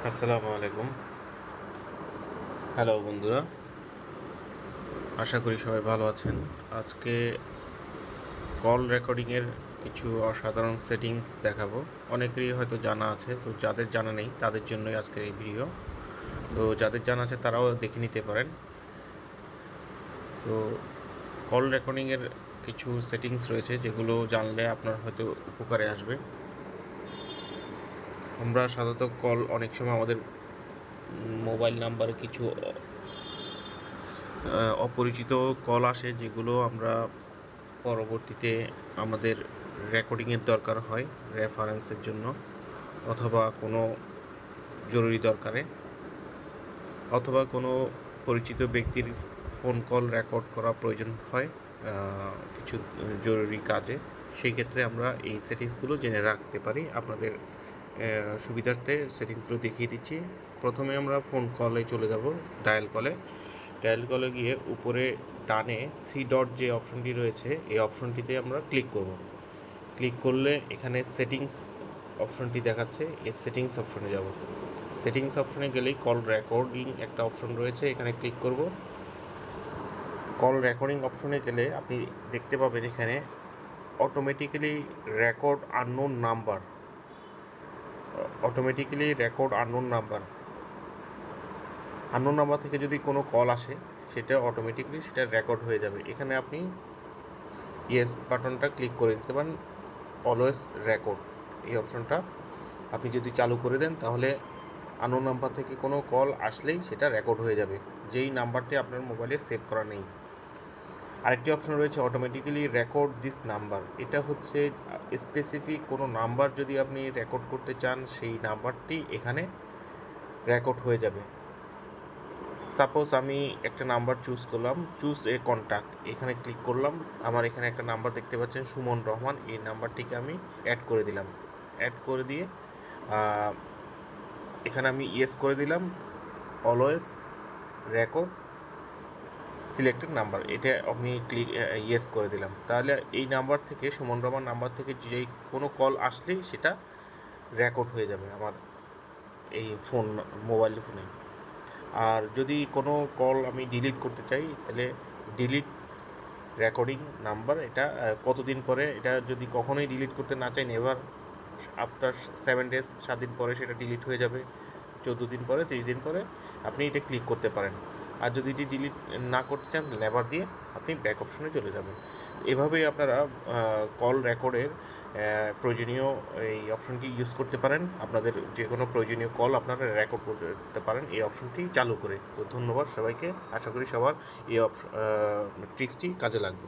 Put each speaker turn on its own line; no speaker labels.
আসসালামু আলাইকুম। হ্যালো বন্ধুরা, আশা করি সবাই ভালো আছেন। আজকে কল রেকর্ডিংয়ের কিছু অসাধারণ সেটিংস দেখাবো। অনেকেরই হয়তো জানা আছে, তো যাদের জানা নেই তাদের জন্যই আজকের এই ভিডিও। তো যাদের জানা আছে তারাও দেখে নিতে পারেন। তো কল রেকর্ডিংয়ের কিছু সেটিংস রয়েছে যেগুলো জানলে আপনার হয়তো উপকারে আসবে। আমরা সাধারণত কল অনেক সময় আমাদের মোবাইল নাম্বারে কিছু অপরিচিত কল আসে, যেগুলো আমরা পরবর্তীতে আমাদের রেকর্ডিংয়ের দরকার হয় রেফারেন্সের জন্য, অথবা কোনো জরুরি দরকারে, অথবা কোনো পরিচিত ব্যক্তির ফোন কল রেকর্ড করা প্রয়োজন হয় কিছু জরুরি কাজে। সেই ক্ষেত্রে আমরা এই সেটিংসগুলো জেনে রাখতে পারি। আপনাদের সুবিধার্থে সেটিংসগুলো দেখিয়ে দিচ্ছি। প্রথমে আমরা ফোন কলে চলে যাব। ডায়াল কলে গিয়ে উপরে ডানে 3 ডট যে অপশনটি রয়েছে, এই অপশনটিতে আমরা ক্লিক করব। ক্লিক করলে এখানে সেটিংস অপশনটি দেখাচ্ছে, এই সেটিংস অপশনে যাব। সেটিংস অপশনে গেলেই কল রেকর্ডিং একটা অপশন রয়েছে, এখানে ক্লিক করব। কল রেকর্ডিং অপশনে গেলে আপনি দেখতে পাবেন এখানে অটোমেটিক্যালি রেকর্ড আননোন নাম্বার থেকে যদি কোনো কল আসে, সেটা অটোমেটিক্যালি সেটা রেকর্ড হয়ে যাবে। এখানে আপনি ইয়েস বাটনটা ক্লিক করে দিতে পারেন। অলওয়েজ রেকর্ড এই অপশনটা আপনি যদি চালু করে দেন, তাহলে আননোন নাম্বার থেকে কোনো কল আসলেই সেটা রেকর্ড হয়ে যাবে, যেই নাম্বারটি আপনার মোবাইলে সেভ করা নেই। আরেকটি অপশন রয়েছে অটোমেটিক্যালি রেকর্ড দিস নাম্বার। এটা হচ্ছে স্পেসিফিক কোনো নাম্বার যদি আপনি রেকর্ড করতে চান, সেই নাম্বারটি এখানে রেকর্ড হয়ে যাবে। সাপোজ আমি একটা নাম্বার চুজ করলাম, চুজ এ কন্ট্যাক্ট, এখানে ক্লিক করলাম। আমার এখানে একটা নাম্বার দেখতে পাচ্ছেন, সুমন রহমান। এই নাম্বারটিকে আমি অ্যাড করে দিলাম। অ্যাড করে দিয়ে এখানে আমি ইয়েস করে দিলাম, অলওয়েজ রেকর্ড সিলেক্টেড নাম্বার, এটা আমি ইয়েস করে দিলাম। তাহলে এই নাম্বার থেকে, সুমন রহমান নাম্বার থেকে যে কোনো কল আসলেই সেটা রেকর্ড হয়ে যাবে আমার এই মোবাইল ফোনে। আর যদি কোনো কল আমি ডিলিট করতে চাই, তাহলে ডিলিট রেকর্ডিং নাম্বার, এটা কতদিন পরে, এটা যদি কখনোই ডিলিট করতে না চাই, নেভার আফটার 7 ডেজ, 7 দিন পরে সেটা ডিলিট হয়ে যাবে। 14 দিন পরে, 30 দিন পরে আপনি এটা ক্লিক করতে পারেন। আর যদি এটি ডিলিট না করতে চান, নেভার দিয়ে আপনি ব্যাক অপশনে চলে যাবেন। এভাবেই আপনারা কল রেকর্ডের প্রয়োজনীয় এই অপশনটি ইউজ করতে পারেন। আপনাদের যে কোনো প্রয়োজনীয় কল আপনারা রেকর্ড করতে পারেন এই অপশনটি চালু করে। তো ধন্যবাদ সবাইকে, আশা করি সবার এই ট্রিক্সটি কাজে লাগবে।